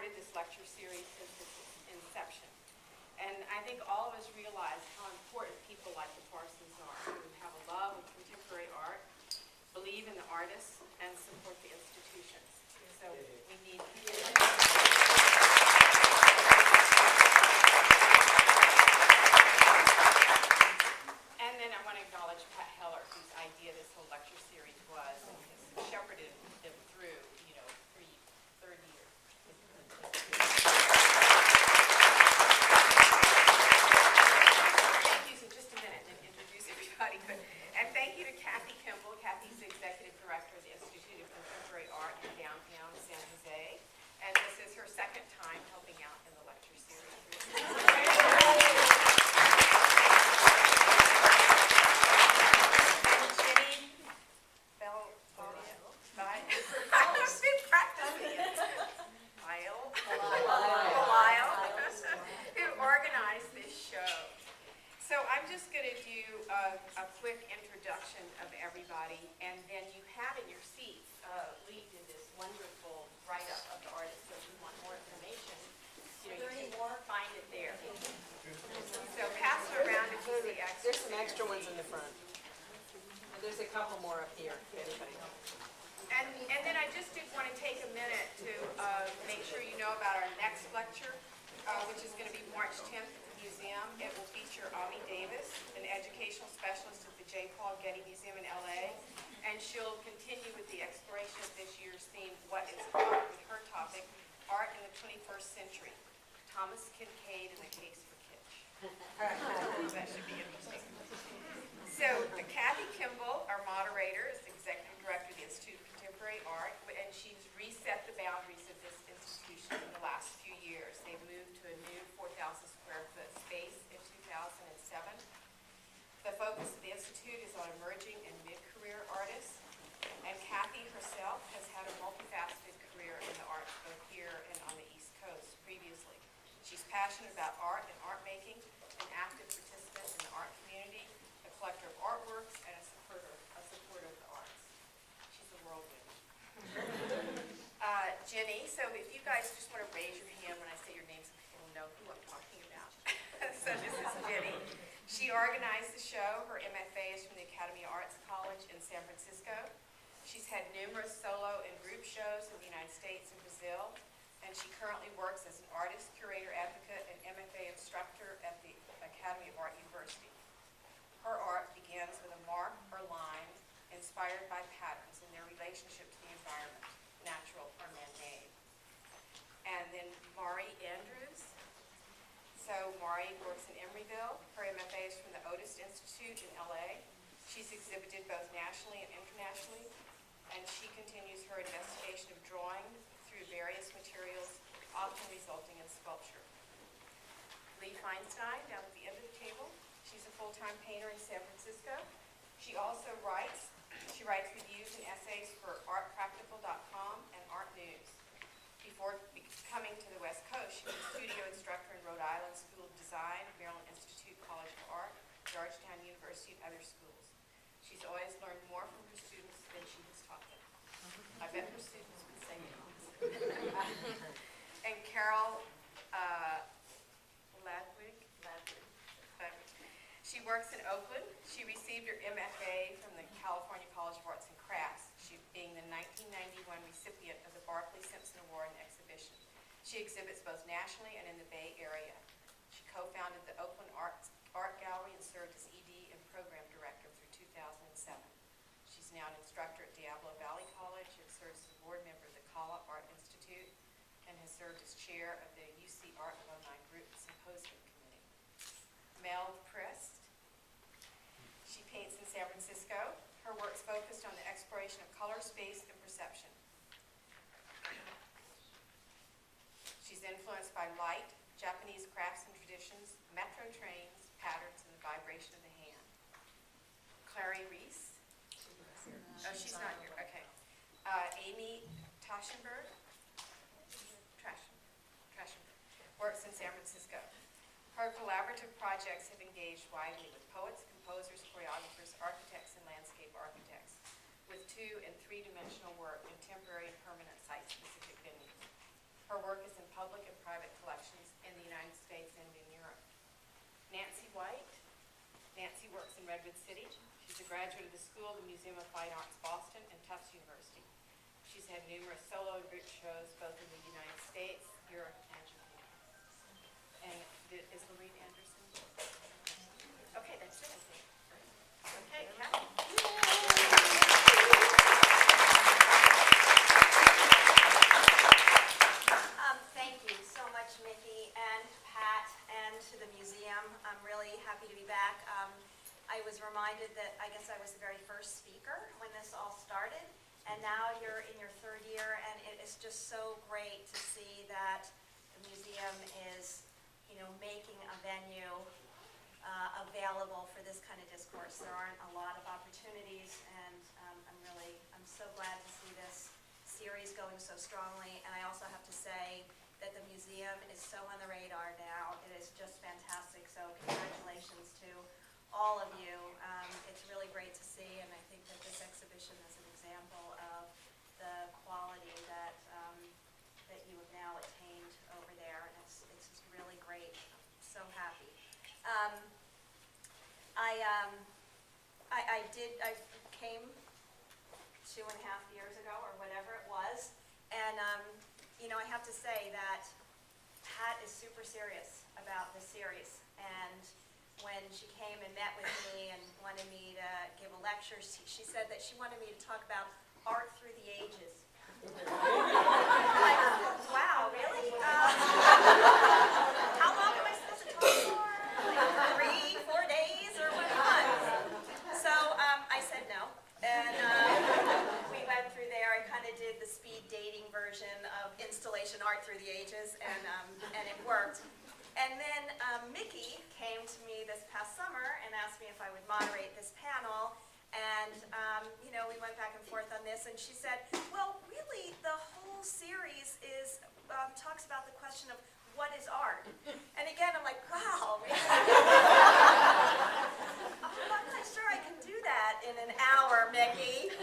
supported this lecture series since its inception. And I think all of us realize how important people like the Parsons are, who have a love of contemporary art, believe in the artists, and support the institutions. So we need people like that. And then I want to acknowledge Pat Heller, whose idea this whole lecture series was, and has shepherded them through, for 30 years. Thank you. So just a minute and introduce everybody. And thank you to Cathy Kimball. Cathy's the executive director of the Institute of Contemporary Art in downtown San Jose. And this is her second time helping out in the lecture series. Balisle, who organized this show. So I'm just going to do a quick introduction of everybody, and then you have in your seats, Lee did this wonderful write-up of the artist, so if you want more information, you can find it there. So pass it around if you see extra. There's some extra ones in the front. And there's a couple more up here, if anybody knows. And then I just did want to take a minute to make sure you know about our next lecture, which is going to be March 10th at the museum. It will feature Ami Davis, an educational specialist at the J. Paul Getty Museum in LA, and she'll continue with the exploration of this year's theme, What is Art, with her topic, Art in the 21st Century, Thomas Kincaid and the Case for Kitsch. That should be interesting. So Cathy Kimball, our moderator, is the executive director of the Institute of Contemporary Art, and she's reset the boundaries of this institution in the last few years. They've moved to a new 4,000 square foot space in 2007. The focus of the Institute is on emerging and mid-career artists, and Cathy herself has had a multifaceted career in the arts, both here and on the East Coast previously. She's passionate about art and art making, an active participant in the art community, a collector of artworks, and a supporter of the arts. She's a whirlwind. Jenny, so if you guys just want to raise your hand when I say your names, you'll know who I'm talking about. So this is Jenny. She organized the show. Her MFA is from the Academy of Arts College in San Francisco. She's had numerous solo and group shows in the United States and Brazil, and she currently works as an artist, curator, advocate, and MFA instructor at the Academy of Art University. Her art begins with a mark or line inspired by patterns in their relationship to the environment, natural or man-made. And then Mari Andrews. So Mari works in Emeryville. Her MFA is from the Otis Institute in LA. She's exhibited both nationally and internationally, and she continues her investigation of drawing through various materials, often resulting in sculpture. Lee Feinstein, down at the end of the table. She's a full-time painter in San Francisco. She also writes reviews and essays for artpractical.com and Art News. Before coming to the West Coast, she was a studio instructor in Rhode Island School of Design, Maryland Institute College of Art, Georgetown University, and other schools. She's always learned more from her students than she has taught them. I bet her students would say the opposite. And Carol Ladewig. She works in Oakland. She received her MFA from the California College of Arts and Crafts, she being the 1991 recipient of the Barclay Simpson Award and exhibition. She exhibits both nationally and in the Bay Area. She co-founded the Oakland Art Gallery and served as ED and program director through 2007. She's now an instructor at Diablo Valley College and serves as a board member of the Kala Art Institute and has served as chair of the UC Art Alumni Group Symposium Committee. Mel Prest. She paints in San Francisco. Her work's focused on the exploration of color, space, and perception. She's influenced by light, Japanese crafts and traditions, metro trains, patterns, and the vibration of the hand. Clary Reese. Oh, she's not here. Okay. Amy Trachtenberg. Works in San Francisco. Her collaborative projects have engaged widely with poets, composers, choreographers, architects, and landscape architects, with 2- and 3-dimensional work in temporary and permanent site-specific venues. Her work is in public and private collections in the United States and in Europe. Nancy White. Nancy works in Redwood City. She's a graduate of the School of the Museum of Fine Arts, Boston, and Tufts University. She's had numerous solo and group shows both in the United States, Europe, and Japan. And is Lorene Anderson? Okay, that's it, I think. Okay, Cathy. Thank you so much, Mickey and Pat, and to the museum. I'm really happy to be back. I was reminded that I guess I was the very first speaker when this all started, and now you're in your third year, and it is just so great to see that the museum is, making a venue available for this kind of discourse. There aren't a lot of opportunities, and I'm so glad to see this series going so strongly. And I also have to say that the museum is so on the radar now. It is just fantastic. So congratulations to all of you. It's really great to see, and I think that this exhibition is an example of the quality that that you have now attained over there, and it's just really great. So happy. I came 2.5 years ago or whatever it was, and I have to say that Pat is super serious about this series, and when she came and met with me and wanted me to give a lecture, she said that she wanted me to talk about art through the ages. Like, wow, really? How long am I supposed to talk for? Like 3-4 days or what? So I said no, and we went through there. I kind of did the speed dating version of installation art through the ages, and it worked. And then Mickey came to me this past summer and asked me if I would moderate this panel. And, we went back and forth on this. And she said, well, really, the whole series talks about the question of what is art. And again, I'm like, wow, really? I'm not sure I can do that in an hour, Mickey.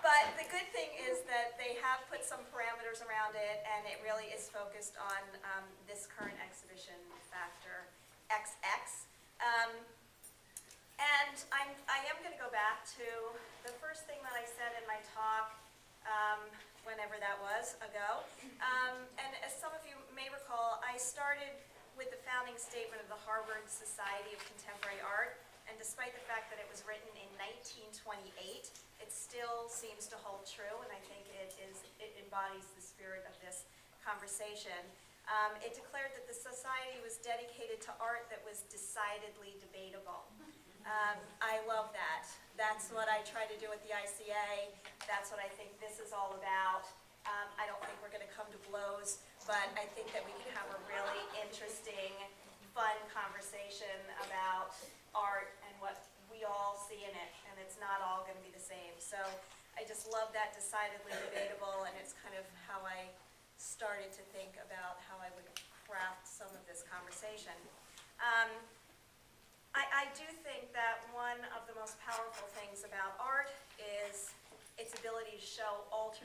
But the good thing is that they have put some parameters around it, and it really is focused on this current exhibition, Factor XX. And I am going to go back to the first thing that I said in my talk, whenever that was, ago. And as some of you may recall, I started with the founding statement of the Harvard Society of Contemporary Art. And despite the fact that it was written in 1928, it still seems to hold true, and I think it embodies the spirit of this conversation. It declared that the society was dedicated to art that was decidedly debatable. I love that. That's what I try to do at the ICA. That's what I think this is all about. I don't think we're going to come to blows, but I think that we can have a really interesting, fun conversation about art and what we all see in it, and it's not all going to be the same. So I just love that decidedly debatable, and it's kind of how I started to think about how I would craft some of this conversation. I do think that one of the most powerful things about art is its ability to show alternate